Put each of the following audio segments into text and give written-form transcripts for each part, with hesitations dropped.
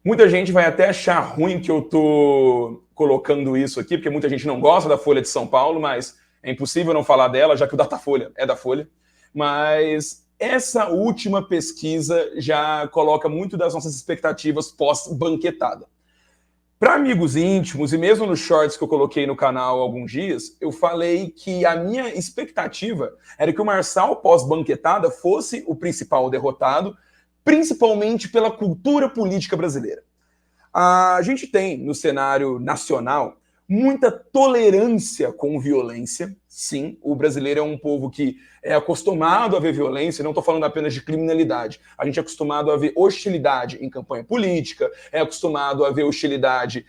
Muita gente vai até achar ruim que eu tô colocando isso aqui, porque muita gente não gosta da Folha de São Paulo, mas é impossível não falar dela, já que o Datafolha é da Folha. Mas essa última pesquisa já coloca muito das nossas expectativas pós-banquetada. Para amigos íntimos, e mesmo nos shorts que eu coloquei no canal há alguns dias, eu falei que a minha expectativa era que o Marçal, pós-banquetada, fosse o principal derrotado, principalmente pela cultura política brasileira. A gente tem, no cenário nacional, muita tolerância com violência. Sim, o brasileiro é um povo que é acostumado a ver violência, não estou falando apenas de criminalidade. A gente é acostumado a ver hostilidade em campanha política, é acostumado a ver hostilidade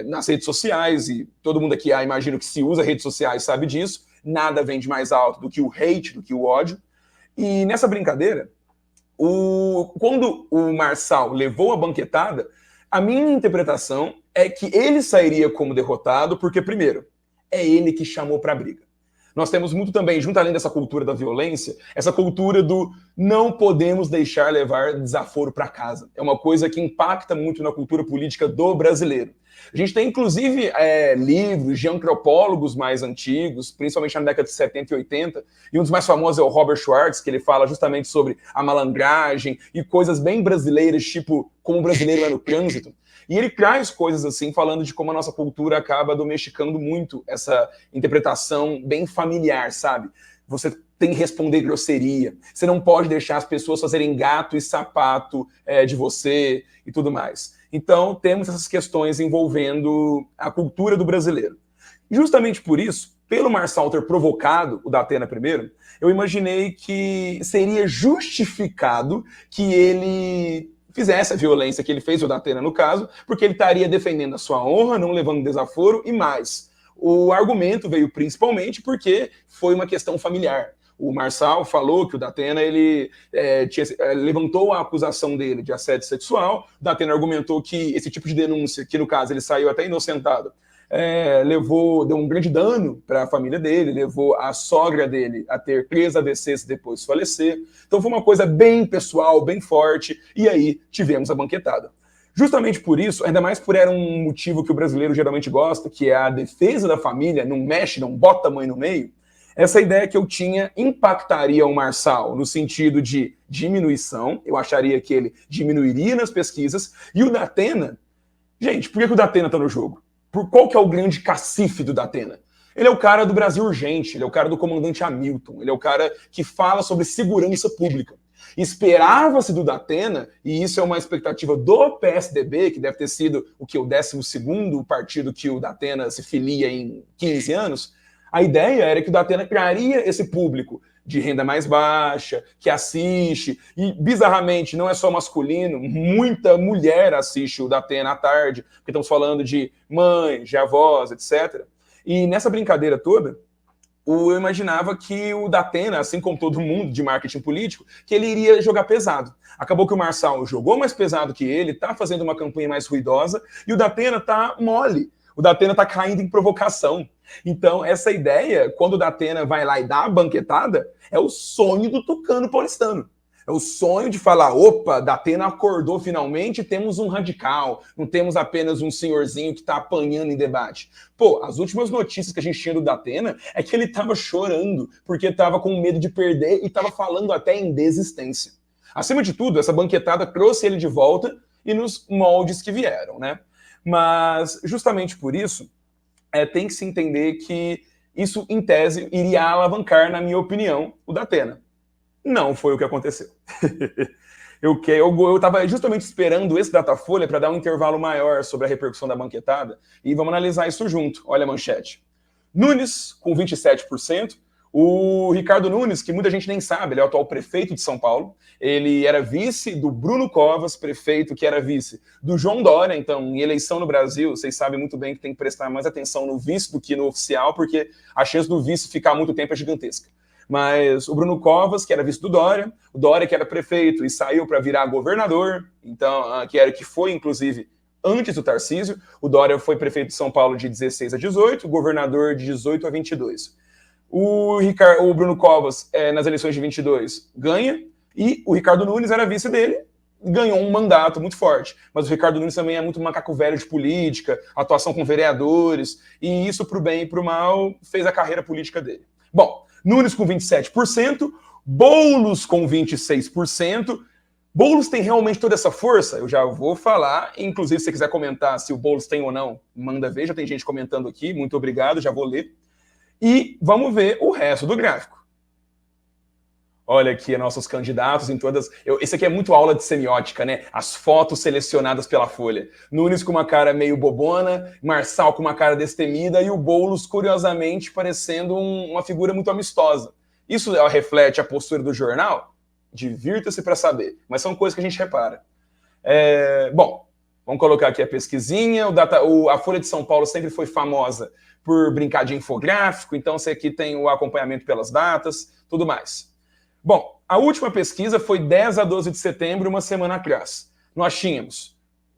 nas redes sociais, e todo mundo aqui, imagino que se usa redes sociais sabe disso. Nada vende mais alto do que o hate, do que o ódio. E nessa brincadeira, quando o Marçal levou a banquetada, a minha interpretação é que ele sairia como derrotado porque, primeiro, é ele que chamou para a briga. Nós temos muito também, junto além dessa cultura da violência, essa cultura do não podemos deixar levar desaforo para casa. É uma coisa que impacta muito na cultura política do brasileiro. A gente tem, inclusive, livros de antropólogos mais antigos, principalmente na década de 70 e 80, e um dos mais famosos é o Robert Schwartz, que ele fala justamente sobre a malandragem e coisas bem brasileiras, tipo como o brasileiro é no trânsito. E ele traz coisas assim, falando de como a nossa cultura acaba domesticando muito essa interpretação bem familiar, sabe? Você tem que responder grosseria, você não pode deixar as pessoas fazerem gato e sapato de você e tudo mais. Então, temos essas questões envolvendo a cultura do brasileiro. Justamente por isso, pelo Marçal ter provocado o Datena primeiro, eu imaginei que seria justificado que ele fizesse a violência que ele fez, o Datena no caso, porque ele estaria defendendo a sua honra, não levando desaforo, e mais. O argumento veio principalmente porque foi uma questão familiar. O Marçal falou que o Datena levantou a acusação dele de assédio sexual. O Datena argumentou que esse tipo de denúncia, que no caso ele saiu até inocentado, deu um grande dano para a família dele, levou a sogra dele a ter 3 AVCs depois de falecer. Então foi uma coisa bem pessoal, bem forte, e aí tivemos a banquetada. Justamente por isso, ainda mais por era um motivo que o brasileiro geralmente gosta, que é a defesa da família, não mexe, não bota a mãe no meio, essa ideia que eu tinha impactaria o Marçal no sentido de diminuição, eu acharia que ele diminuiria nas pesquisas, e o Datena, gente, por que o Datena está no jogo? Qual que é o grande cacife do Datena? Ele é o cara do Brasil Urgente, ele é o cara do comandante Hamilton, ele é o cara que fala sobre segurança pública. Esperava-se do Datena, e isso é uma expectativa do PSDB, que deve ter sido o 12º partido que o Datena se filia em 15 anos, a ideia era que o Datena criaria esse público de renda mais baixa, que assiste, e bizarramente não é só masculino, muita mulher assiste o Datena à tarde, porque estamos falando de mães, de avós, etc. E nessa brincadeira toda, eu imaginava que o Datena, assim como todo mundo de marketing político, que ele iria jogar pesado. Acabou que o Marçal jogou mais pesado que ele, está fazendo uma campanha mais ruidosa, e o Datena está mole. O Datena está caindo em provocação. Então, essa ideia, quando o Datena vai lá e dá a banquetada, é o sonho do tucano paulistano. É o sonho de falar, opa, Datena acordou finalmente, temos um radical, não temos apenas um senhorzinho que está apanhando em debate. Pô, as últimas notícias que a gente tinha do Datena é que ele estava chorando, porque estava com medo de perder e estava falando até em desistência. Acima de tudo, essa banquetada trouxe ele de volta e nos moldes que vieram, né? Mas, justamente por isso, tem que se entender que isso, em tese, iria alavancar, na minha opinião, o Datena. Não foi o que aconteceu. Eu estava justamente esperando esse Datafolha para dar um intervalo maior sobre a repercussão da banquetada, e vamos analisar isso junto. Olha a manchete. Nunes, com 27%. O Ricardo Nunes, que muita gente nem sabe, ele é o atual prefeito de São Paulo, ele era vice do Bruno Covas, prefeito que era vice do João Dória. Então, em eleição no Brasil, vocês sabem muito bem que tem que prestar mais atenção no vice do que no oficial, porque a chance do vice ficar muito tempo é gigantesca. Mas o Bruno Covas, que era vice do Dória, o Dória que era prefeito e saiu para virar governador, então, que foi, inclusive, antes do Tarcísio. O Dória foi prefeito de São Paulo de 16 a 18, governador de 18 a 22. O Bruno Covas, nas eleições de 22, ganha, e o Ricardo Nunes era vice dele, ganhou um mandato muito forte. Mas o Ricardo Nunes também é muito macaco velho de política, atuação com vereadores, e isso, pro bem e pro mal, fez a carreira política dele. Bom, Nunes com 27%, Boulos com 26%. Boulos tem realmente toda essa força? Eu já vou falar, inclusive se você quiser comentar se o Boulos tem ou não, manda ver, já tem gente comentando aqui, muito obrigado, já vou ler. E vamos ver o resto do gráfico. Olha aqui nossos candidatos em todas... Esse aqui é muito aula de semiótica, né? As fotos selecionadas pela Folha. Nunes com uma cara meio bobona, Marçal com uma cara destemida e o Boulos, curiosamente, parecendo uma figura muito amistosa. Isso reflete a postura do jornal? Divirta-se para saber. Mas são coisas que a gente repara. Bom, vamos colocar aqui a pesquisinha. A Folha de São Paulo sempre foi famosa por brincar de infográfico, então você aqui tem o acompanhamento pelas datas, tudo mais. Bom, a última pesquisa foi 10 a 12 de setembro, uma semana atrás. Nós tínhamos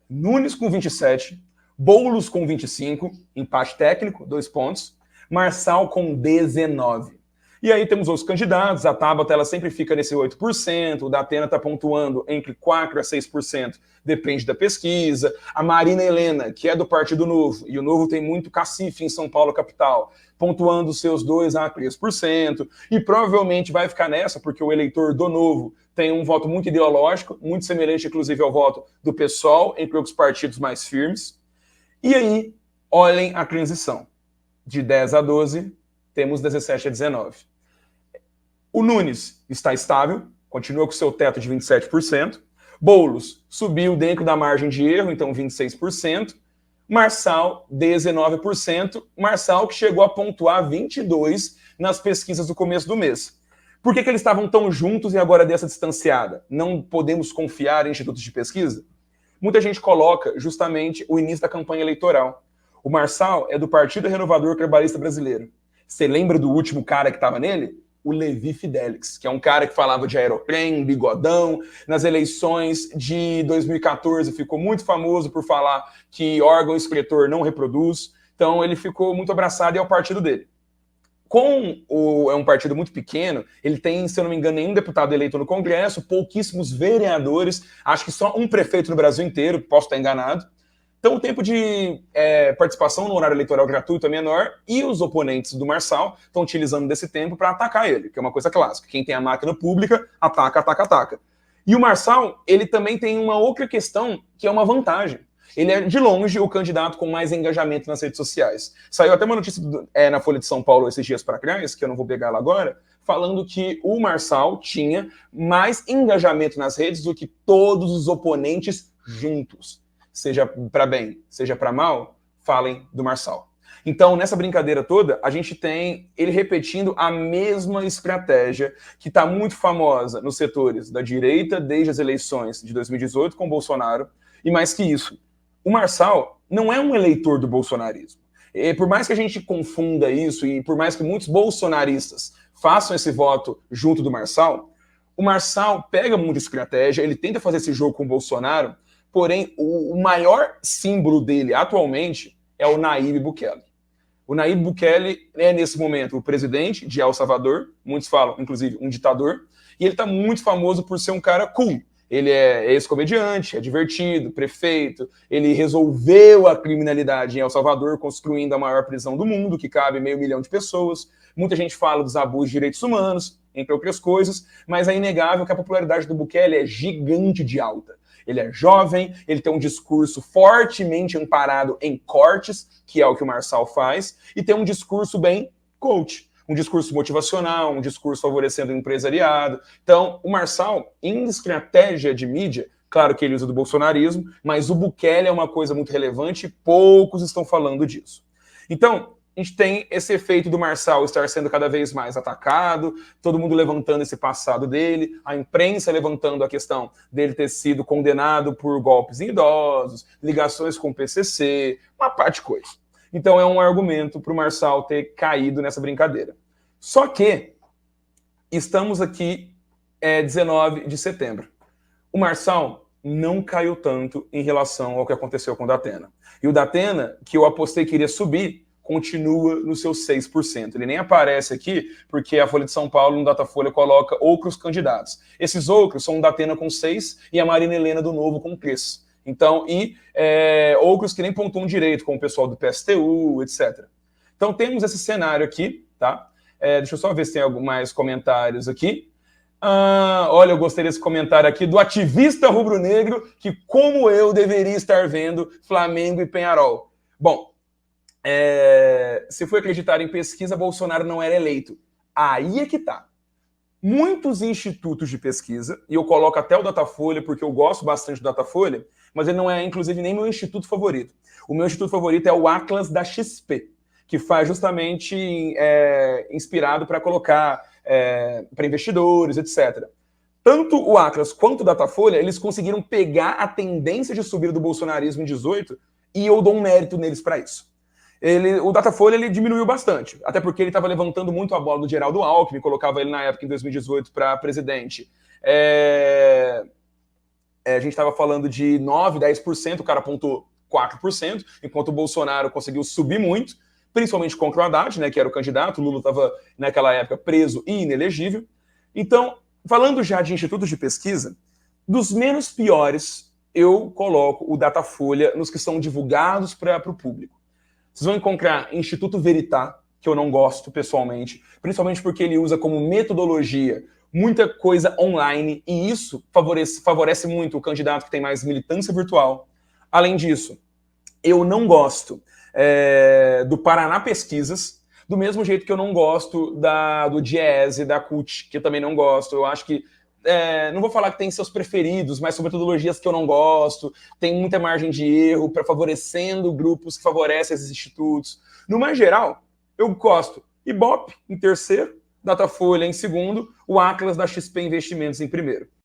Nunes com 27, Boulos com 25, empate técnico, 2 pontos, Marçal com 19. E aí temos outros candidatos, a Tabata ela sempre fica nesse 8%, o Datena está pontuando entre 4% a 6%, depende da pesquisa. A Marina Helena, que é do Partido Novo, e o Novo tem muito cacife em São Paulo, capital, pontuando seus 2% a 3%, e provavelmente vai ficar nessa, porque o eleitor do Novo tem um voto muito ideológico, muito semelhante, inclusive, ao voto do PSOL, entre outros partidos mais firmes. E aí, olhem a transição. De 10 a 12, temos 17 a 19. O Nunes está estável, continua com seu teto de 27%. Boulos subiu dentro da margem de erro, então 26%. Marçal, 19%. Marçal que chegou a pontuar 22% nas pesquisas do começo do mês. Por que eles estavam tão juntos e agora dessa distanciada? Não podemos confiar em institutos de pesquisa? Muita gente coloca justamente o início da campanha eleitoral. O Marçal é do Partido Renovador Trabalhista Brasileiro. Você lembra do último cara que estava nele? O Levi Fidelix, que é um cara que falava de aeroplane, bigodão. Nas eleições de 2014 ficou muito famoso por falar que órgão excretor não reproduz. Então ele ficou muito abraçado e é o partido dele. É um partido muito pequeno, ele tem, se eu não me engano, nenhum deputado eleito no Congresso, pouquíssimos vereadores, acho que só um prefeito no Brasil inteiro, posso estar enganado. Então o tempo de participação no horário eleitoral gratuito é menor e os oponentes do Marçal estão utilizando desse tempo para atacar ele, que é uma coisa clássica. Quem tem a máquina pública, ataca, ataca, ataca. E o Marçal, ele também tem uma outra questão que é uma vantagem. Ele é, de longe, o candidato com mais engajamento nas redes sociais. Saiu até uma notícia na Folha de São Paulo esses dias para trás, que eu não vou pegar lá agora, falando que o Marçal tinha mais engajamento nas redes do que todos os oponentes juntos. Seja para bem, seja para mal, falem do Marçal. Então, nessa brincadeira toda, a gente tem ele repetindo a mesma estratégia que está muito famosa nos setores da direita desde as eleições de 2018 com o Bolsonaro. E mais que isso, o Marçal não é um eleitor do bolsonarismo. E por mais que a gente confunda isso e por mais que muitos bolsonaristas façam esse voto junto do Marçal, o Marçal pega muita estratégia, ele tenta fazer esse jogo com o Bolsonaro, porém o maior símbolo dele atualmente é o Nayib Bukele. O Nayib Bukele é, nesse momento, o presidente de El Salvador, muitos falam, inclusive, um ditador, e ele está muito famoso por ser um cara cool. Ele é ex-comediante, é divertido, prefeito, ele resolveu a criminalidade em El Salvador, construindo a maior prisão do mundo, que cabe 500 mil de pessoas. Muita gente fala dos abusos de direitos humanos, entre outras coisas, mas é inegável que a popularidade do Bukele é gigante de alta. Ele é jovem, ele tem um discurso fortemente amparado em cortes, que é o que o Marçal faz, e tem um discurso bem coach. Um discurso motivacional, um discurso favorecendo o empresariado. Então, o Marçal, em estratégia de mídia, claro que ele usa do bolsonarismo, mas o Bukele é uma coisa muito relevante e poucos estão falando disso. Então, a gente tem esse efeito do Marçal estar sendo cada vez mais atacado, todo mundo levantando esse passado dele, a imprensa levantando a questão dele ter sido condenado por golpes em idosos, ligações com o PCC, uma parte de coisa. Então é um argumento para o Marçal ter caído nessa brincadeira. Só que estamos aqui 19 de setembro. O Marçal não caiu tanto em relação ao que aconteceu com o Datena. E o Datena, que eu apostei que iria subir, continua no seu 6%. Ele nem aparece aqui, porque a Folha de São Paulo, no Datafolha, coloca outros candidatos. Esses outros são o Datena com 6 e a Marina Helena do Novo com 3. Então, outros que nem pontuam direito, como o pessoal do PSTU, etc. Então, temos esse cenário aqui, tá? Deixa eu só ver se tem alguns mais comentários aqui. Olha, eu gostei desse comentário aqui do ativista rubro-negro que, como eu, deveria estar vendo Flamengo e Peñarol. Bom, se for acreditar em pesquisa, Bolsonaro não era eleito. Aí é que tá. Muitos institutos de pesquisa, e eu coloco até o Datafolha, porque eu gosto bastante do Datafolha, mas ele não é, inclusive, nem meu instituto favorito. O meu instituto favorito é o Atlas da XP, que faz justamente inspirado para colocar para investidores, etc. Tanto o Atlas quanto o Datafolha, eles conseguiram pegar a tendência de subida do bolsonarismo em 18 e eu dou um mérito neles para isso. O Datafolha ele diminuiu bastante, até porque ele estava levantando muito a bola do Geraldo Alckmin, colocava ele na época, em 2018, para presidente. A gente estava falando de 9%, 10%, o cara apontou 4%, enquanto o Bolsonaro conseguiu subir muito, principalmente contra o Haddad, né, que era o candidato. O Lula estava, naquela época, preso e inelegível. Então, falando já de institutos de pesquisa, dos menos piores, eu coloco o Datafolha nos que são divulgados para o público. Vocês vão encontrar Instituto Veritá, que eu não gosto pessoalmente, principalmente porque ele usa como metodologia muita coisa online, e isso favorece muito o candidato que tem mais militância virtual. Além disso, eu não gosto do Paraná Pesquisas, do mesmo jeito que eu não gosto do Diese, da CUT, que eu também não gosto. Eu acho que, não vou falar que tem seus preferidos, mas são metodologias que eu não gosto, tem muita margem de erro, favorecendo grupos que favorecem esses institutos. No mais geral, eu gosto Ibope em terceiro, Datafolha em segundo, o Atlas da XP Investimentos em primeiro.